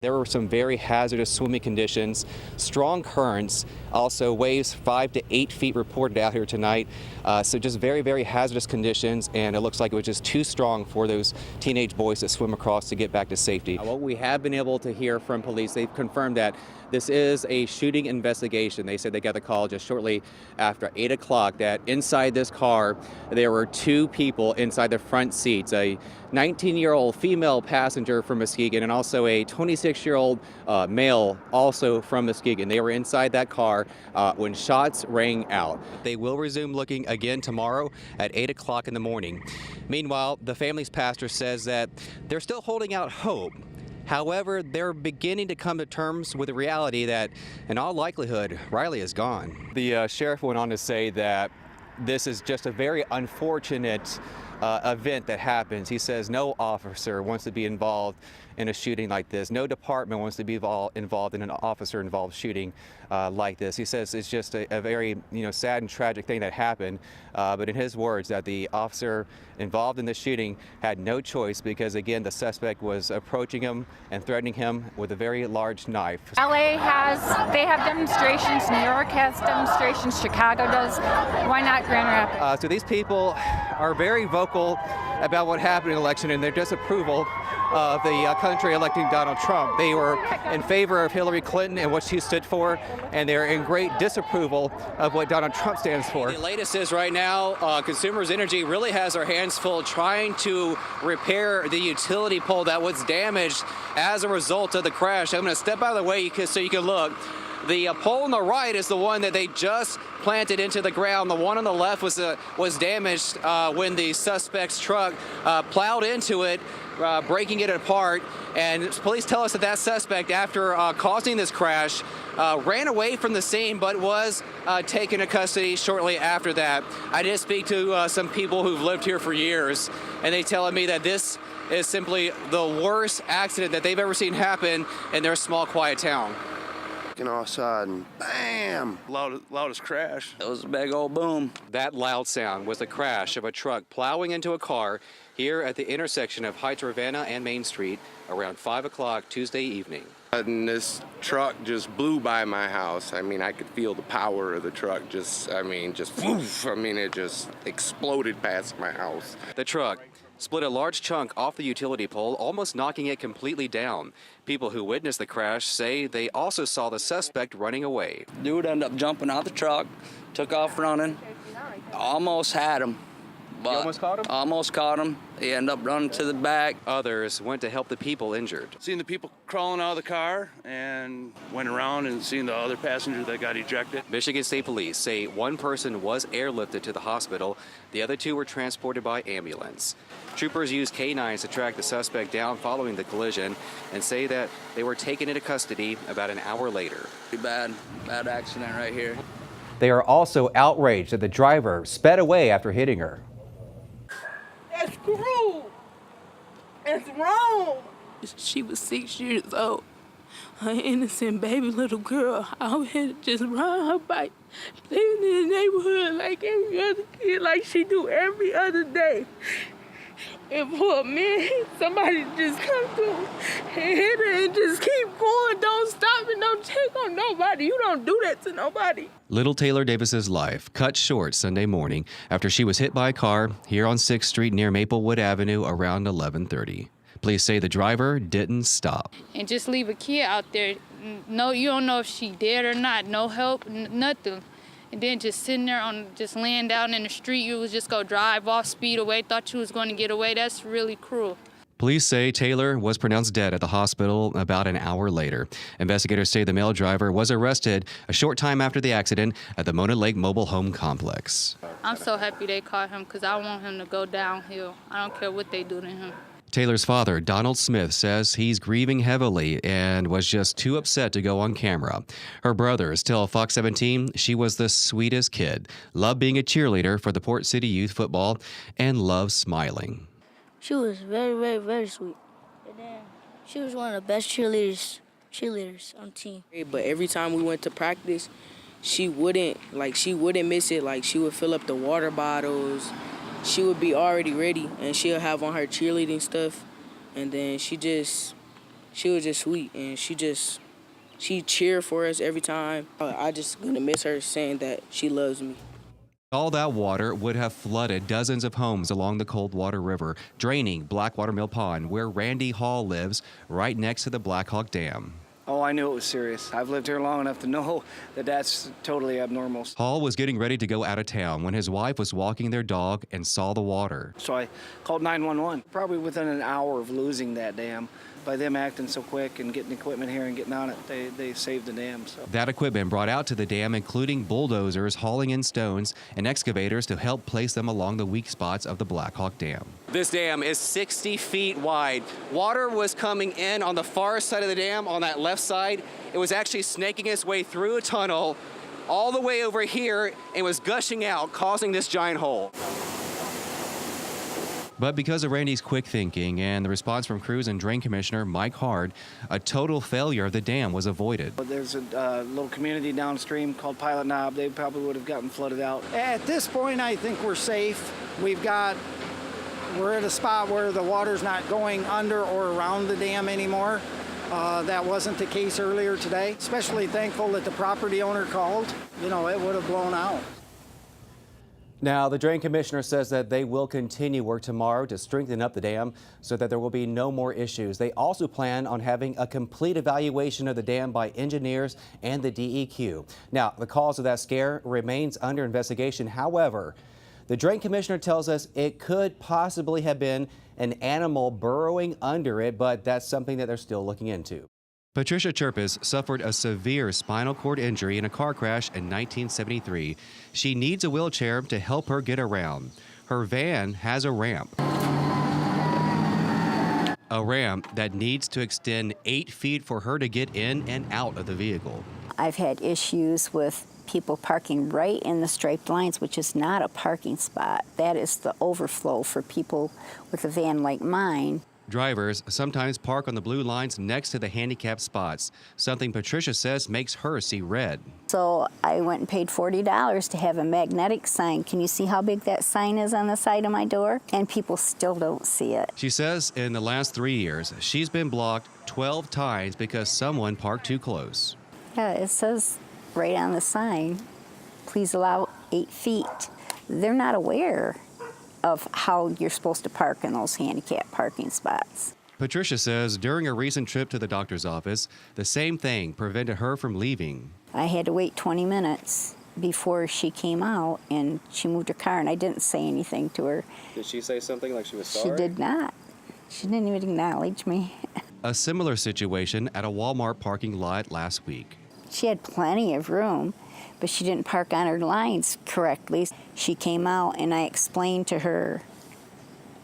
There were some very hazardous swimming conditions, strong currents, also waves 5 to 8 feet reported out here tonight. So just very, very hazardous conditions, and it looks like it was just too strong for those teenage boys to swim across to get back to safety. What we have been able to hear from police, they've confirmed that this is a shooting investigation. They said they got the call just shortly after 8 o'clock that inside this car there were 2 people inside the front seats, a 19-year-old female passenger from Muskegon and also a 26-year-old male also from Muskegon. They were inside that car when shots rang out. They will resume looking again tomorrow at 8 o'clock in the morning. Meanwhile, the family's pastor says that they're still holding out hope. However, they're beginning to come to terms with the reality that, in all likelihood, Riley is gone. The sheriff went on to say that this is just a very unfortunate event that happens. He says no officer wants to be involved in a shooting like this. No department wants to be involved in an officer-involved shooting like this. He says it's just a very sad and tragic thing that happened. But in his words, that the officer involved in the shooting had no choice because, again, the suspect was approaching him and threatening him with a very large knife. LA they have demonstrations. New York has demonstrations. Chicago does. Why not Grand Rapids? So these people are very vocal about what happened in the election and their disapproval of the country electing Donald Trump. They were in favor of Hillary Clinton and what she stood for, and they're in great disapproval of what Donald Trump stands for. The latest is right now, Consumers Energy really has their hands full trying to repair the utility pole that was damaged as a result of the crash. I'm going to step out of the way so you can look. The pole on the right is the one that they just planted into the ground. The one on the left was damaged when the suspect's truck plowed into it, breaking it apart. And police tell us that suspect, after causing this crash, ran away from the scene but was taken into custody shortly after that. I did speak to some people who've lived here for years, and they telling me that this is simply the worst accident that they've ever seen happen in their small, quiet town. And all of a sudden, bam! Loudest crash. It was a big old boom. That loud sound was the crash of a truck plowing into a car here at the intersection of Heights Ravenna and Main Street around 5 o'clock Tuesday evening. And this truck just blew by my house. I mean, I could feel the power of the truck just woof. I mean, it just exploded past my house. The truck split a large chunk off the utility pole, almost knocking it completely down. People who witnessed the crash say they also saw the suspect running away. Dude ended up jumping out the truck, took off running, almost had him. You almost caught him? Almost caught him. He ended up running to the back. Others went to help the people injured. Seen the people crawling out of the car and went around and seen the other passenger that got ejected. Michigan State Police say one person was airlifted to the hospital. The other 2 were transported by ambulance. Troopers used canines to track the suspect down following the collision and say that they were taken into custody about an hour later. Bad accident right here. They are also outraged that the driver sped away after hitting her. That's cruel. That's wrong. She was 6 years old. An innocent baby little girl out here just ride her bike, living in the neighborhood like every other kid, like she do every other day. And for a minute, somebody just come through and hit her and just keep going. Don't stop and don't check on nobody. You don't do that to nobody. Little Taylor Davis's life cut short Sunday morning after she was hit by a car here on 6th Street near Maplewood Avenue around 11:30. Police say the driver didn't stop. And just leave a kid out there. No, you don't know if she dead or not. No help, nothing. And then just sitting there just laying down in the street, you was just go drive off, speed away, thought you was going to get away. That's really cruel. Police say Taylor was pronounced dead at the hospital about an hour later. Investigators say the male driver was arrested a short time after the accident at the Mona Lake Mobile Home Complex. I'm so happy they caught him because I want him to go downhill. I don't care what they do to him. Taylor's father, Donald Smith, says he's grieving heavily and was just too upset to go on camera. Her brothers tell Fox 17 she was the sweetest kid, loved being a cheerleader for the Port City Youth Football, and loved smiling. She was very, very, very sweet. And then she was one of the best cheerleaders on the team. But every time we went to practice, she wouldn't miss it. Like, she would fill up the water bottles. She would be already ready, and she'll have on her cheerleading stuff, and then she just she was just sweet, and she cheered for us every time. I just gonna miss her saying that she loves me. All that water would have flooded dozens of homes along the Coldwater River, draining Blackwater Mill Pond, where Randy Hall lives, right next to the Black Hawk Dam. Oh, I knew it was serious. I've lived here long enough to know that that's totally abnormal. Hall was getting ready to go out of town when his wife was walking their dog and saw the water. So I called 911. Probably within an hour of losing that dam, by them acting so quick and getting equipment here and getting on it, they saved the dam. So. That equipment brought out to the dam, including bulldozers hauling in stones and excavators to help place them along the weak spots of the Black Hawk Dam. This dam is 60 feet wide. Water was coming in on the far side of the dam, on that left side. It was actually snaking its way through a tunnel all the way over here and was gushing out, causing this giant hole. But because of Randy's quick thinking and the response from Crews and Drain Commissioner Mike Hard, a total failure of the dam was avoided. There's a little community downstream called Pilot Knob. They probably would have gotten flooded out. At this point, I think we're safe. We're at a spot where the water's not going under or around the dam anymore. That wasn't the case earlier today. Especially thankful that the property owner called. You know, it would have blown out. Now, the Drain Commissioner says that they will continue work tomorrow to strengthen up the dam so that there will be no more issues. They also plan on having a complete evaluation of the dam by engineers and the DEQ. Now, the cause of that scare remains under investigation. However, the Drain Commissioner tells us it could possibly have been an animal burrowing under it, but that's something that they're still looking into. Patricia Chirpis suffered a severe spinal cord injury in a car crash in 1973. She needs a wheelchair to help her get around. Her van has a ramp. A ramp that needs to extend 8 feet for her to get in and out of the vehicle. I've had issues with people parking right in the striped lines, which is not a parking spot. That is the overflow for people with a van like mine. Drivers sometimes park on the blue lines next to the handicapped spots, something Patricia says makes her see red. So I went and paid $40 to have a magnetic sign. Can you see how big that sign is on the side of my door? And people still don't see it. She says in the last 3 years, she's been blocked 12 times because someone parked too close. Yeah, it says right on the sign, please allow 8 feet. They're not aware of how you're supposed to park in those handicapped parking spots. Patricia says during a recent trip to the doctor's office, the same thing prevented her from leaving. I had to wait 20 minutes before she came out, and she moved her car, and I didn't say anything to her. Did she say something like she was sorry? She did not. She didn't even acknowledge me. A similar situation at a Walmart parking lot last week. She had plenty of room, but she didn't park on her lines correctly. She came out and I explained to her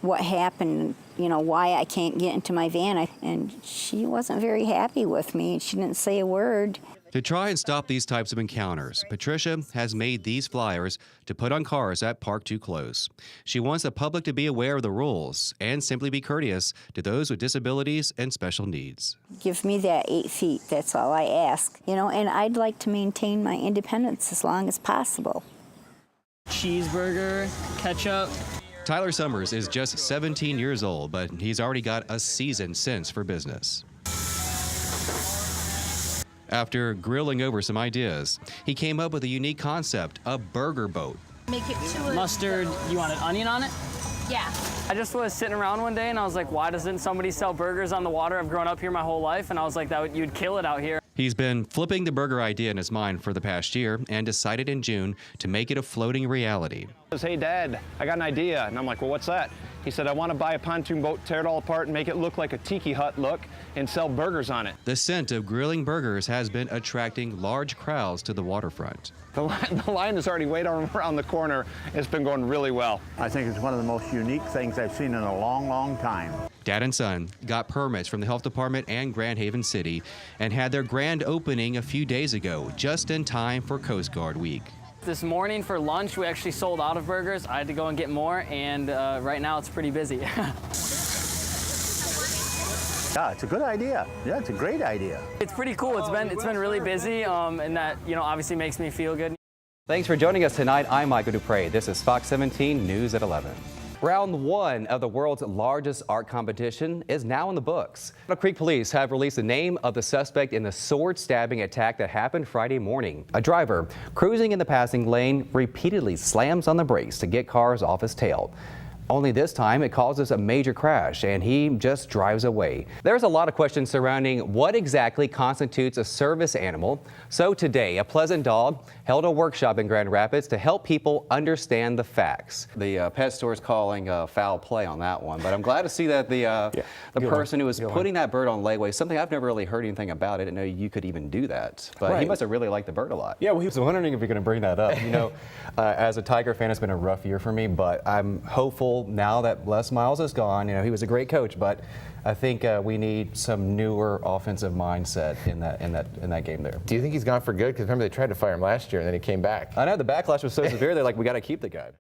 what happened, you know, why I can't get into my van. And she wasn't very happy with me. She didn't say a word. To try and stop these types of encounters, Patricia has made these flyers to put on cars that park too close. She wants the public to be aware of the rules and simply be courteous to those with disabilities and special needs. Give me that 8 feet, that's all I ask. You know, and I'd like to maintain my independence as long as possible. Cheeseburger, ketchup. Tyler Summers is just 17 years old, but he's already got a seasoned sense for business. After grilling over some ideas, he came up with a unique concept, a burger boat. Make it to mustard, you want an onion on it? Yeah. I just was sitting around one day and I was like, why doesn't somebody sell burgers on the water? I've grown up here my whole life, and I was like, you'd kill it out here. He's been flipping the burger idea in his mind for the past year and decided in June to make it a floating reality. He says, hey, Dad, I got an idea. And I'm like, well, what's that? He said, I want to buy a pontoon boat, tear it all apart, and make it look like a tiki hut look, and sell burgers on it. The scent of grilling burgers has been attracting large crowds to the waterfront. The line is already way around the corner. It's been going really well. I think it's one of the most unique things I've seen in a long, long time. Dad and son got permits from the Health Department and Grand Haven City and had their grand opening a few days ago, just in time for Coast Guard Week. This morning for lunch, we actually sold out of burgers. I had to go and get more, and right now it's pretty busy. Yeah, it's a good idea. Yeah, it's a great idea. It's pretty cool. It's been really busy, and that, you know, obviously makes me feel good. Thanks for joining us tonight. I'm Michael Dupre. This is Fox 17 News at 11. Round 1 of the world's largest art competition is now in the books. Otter Creek police have released the name of the suspect in the sword stabbing attack that happened Friday morning. A driver cruising in the passing lane repeatedly slams on the brakes to get cars off his tail. Only this time it causes a major crash and he just drives away. There's a lot of questions surrounding what exactly constitutes a service animal. So today, a Pleasant Dog held a workshop in Grand Rapids to help people understand the facts. The pet store is calling foul play on that one, but I'm glad to see that the person who was putting that bird on layaway, something I've never really heard anything about. I didn't know you could even do that, but he must have really liked the bird a lot. Yeah, well, he was wondering if you're going to bring that up. You know, as a Tiger fan, it's been a rough year for me, but I'm hopeful now that Les Miles is gone. You know, he was a great coach, but I think we need some newer offensive mindset in that game there. Do you think he's gone for good? Because remember, they tried to fire him last year and then he came back. I know the backlash was so severe. They're like, we got to keep the guy.